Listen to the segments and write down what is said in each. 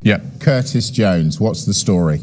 Yeah. Curtis Jones, what's the story?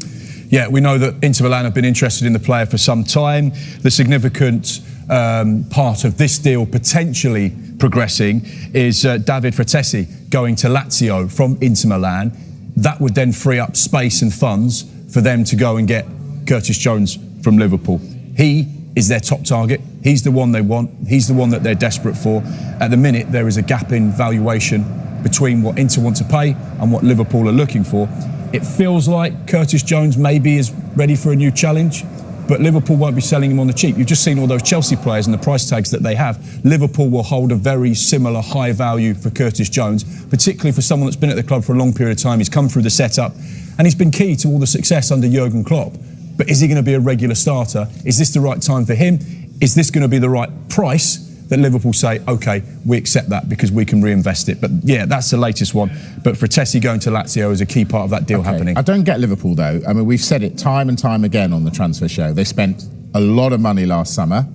Yeah, we know that Inter Milan have been interested in the player for some time. The significant part of this deal potentially progressing is David Fratesi going to Lazio from Inter Milan. That would then free up space and funds for them to go and get Curtis Jones from Liverpool. He is their top target. He's the one they want. He's the one that they're desperate for. At the minute, there is a gap in valuation between what Inter want to pay and what Liverpool are looking for. It feels like Curtis Jones maybe is ready for a new challenge, but Liverpool won't be selling him on the cheap. You've just seen all those Chelsea players and the price tags that they have. Liverpool will hold a very similar high value for Curtis Jones, particularly for someone that's been at the club for a long period of time. He's come through the setup and he's been key to all the success under Jurgen Klopp. But is he going to be a regular starter? Is this the right time for him? Is this going to be the right price that Liverpool say, OK, we accept that because we can reinvest it? But yeah, that's the latest one. But Fratesi going to Lazio is a key part of that deal happening. I don't get Liverpool, though. I mean, we've said it time and time again on the transfer show. They spent a lot of money last summer.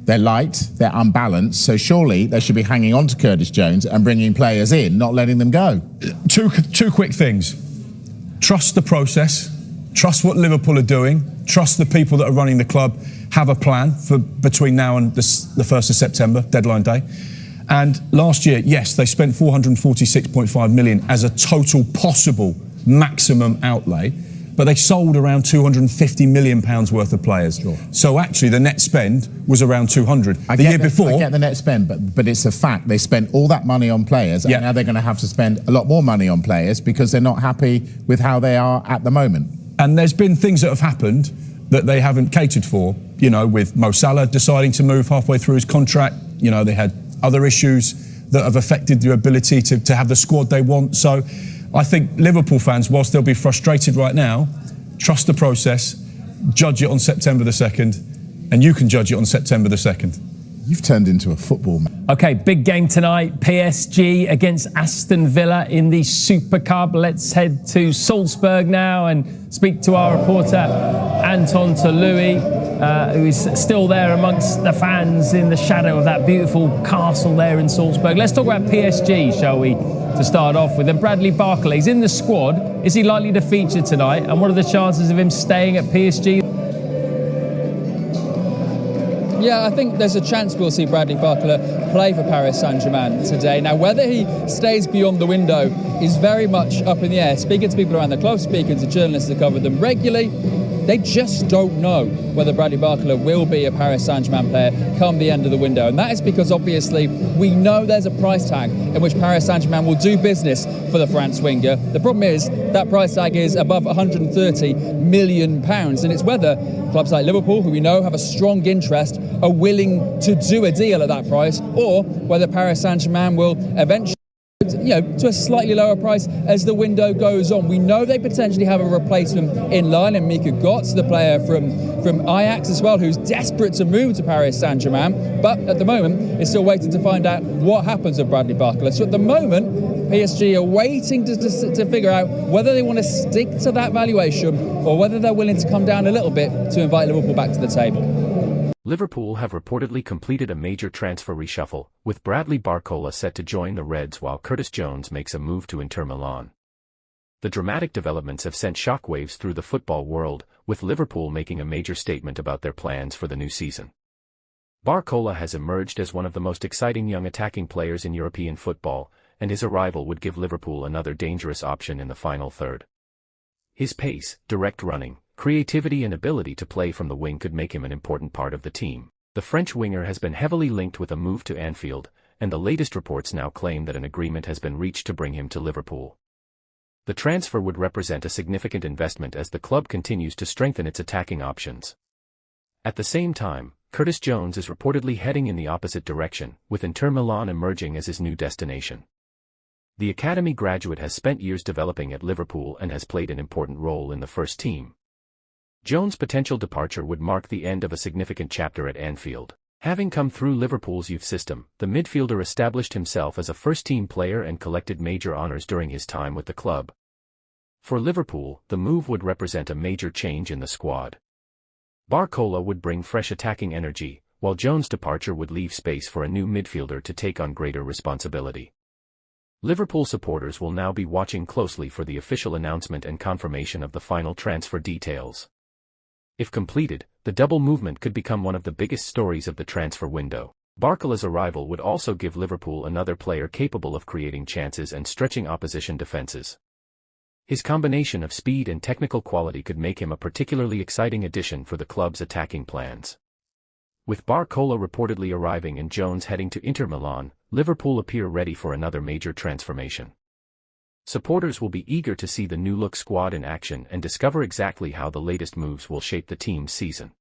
They're light, they're unbalanced, so surely they should be hanging on to Curtis Jones and bringing players in, not letting them go. Two quick things. Trust the process. Trust what Liverpool are doing. Trust the people that are running the club have a plan for between now and the 1st of September, deadline day. And last year, yes, they spent 446.5 million as a total possible maximum outlay, but they sold around 250 million pounds worth of players. Sure. So actually the net spend was around 200. I get the net spend, but it's a fact. They spent all that money on players, and now they're going to have to spend a lot more money on players because they're not happy with how they are at the moment. And there's been things that have happened that they haven't catered for, you know, with Mo Salah deciding to move halfway through his contract. You know, they had other issues that have affected their ability to have the squad they want. So I think Liverpool fans, whilst they'll be frustrated right now, trust the process, judge it on September the 2nd, and you can judge it on September the 2nd. You've turned into a football man. OK, big game tonight. PSG against Aston Villa in the Super Cup. Let's head to Salzburg now and speak to our reporter, Anton Toloui, who is still there amongst the fans in the shadow of that beautiful castle there in Salzburg. Let's talk about PSG, shall we, to start off with. And Bradley Barcola, he's in the squad. Is he likely to feature tonight? And what are the chances of him staying at PSG? Yeah, I think there's a chance we'll see Bradley Barcola play for Paris Saint-Germain today. Now, whether he stays beyond the window is very much up in the air. Speaking to people around the club, speaking to journalists that cover them regularly, they just don't know whether Bradley Barcola will be a Paris Saint-Germain player come the end of the window. And that is because, obviously, we know there's a price tag in which Paris Saint-Germain will do business for the France winger. The problem is that price tag is above £130 million. And it's whether clubs like Liverpool, who we know have a strong interest, are willing to do a deal at that price, or whether Paris Saint-Germain will eventually, to a slightly lower price as the window goes on. We know they potentially have a replacement in line, and Mika Götze, the player from Ajax as well, who's desperate to move to Paris Saint-Germain. But at the moment, it's still waiting to find out what happens with Bradley Barcola. So at the moment, PSG are waiting to figure out whether they want to stick to that valuation or whether they're willing to come down a little bit to invite Liverpool back to the table. Liverpool have reportedly completed a major transfer reshuffle, with Bradley Barcola set to join the Reds while Curtis Jones makes a move to Inter Milan. The dramatic developments have sent shockwaves through the football world, with Liverpool making a major statement about their plans for the new season. Barcola has emerged as one of the most exciting young attacking players in European football, and his arrival would give Liverpool another dangerous option in the final third. His pace, direct running, creativity and ability to play from the wing could make him an important part of the team. The French winger has been heavily linked with a move to Anfield, and the latest reports now claim that an agreement has been reached to bring him to Liverpool. The transfer would represent a significant investment as the club continues to strengthen its attacking options. At the same time, Curtis Jones is reportedly heading in the opposite direction, with Inter Milan emerging as his new destination. The academy graduate has spent years developing at Liverpool and has played an important role in the first team. Jones' potential departure would mark the end of a significant chapter at Anfield. Having come through Liverpool's youth system, the midfielder established himself as a first-team player and collected major honours during his time with the club. For Liverpool, the move would represent a major change in the squad. Barcola would bring fresh attacking energy, while Jones' departure would leave space for a new midfielder to take on greater responsibility. Liverpool supporters will now be watching closely for the official announcement and confirmation of the final transfer details. If completed, the double movement could become one of the biggest stories of the transfer window. Barcola's arrival would also give Liverpool another player capable of creating chances and stretching opposition defenses. His combination of speed and technical quality could make him a particularly exciting addition for the club's attacking plans. With Barcola reportedly arriving and Jones heading to Inter Milan, Liverpool appear ready for another major transformation. Supporters will be eager to see the new-look squad in action and discover exactly how the latest moves will shape the team's season.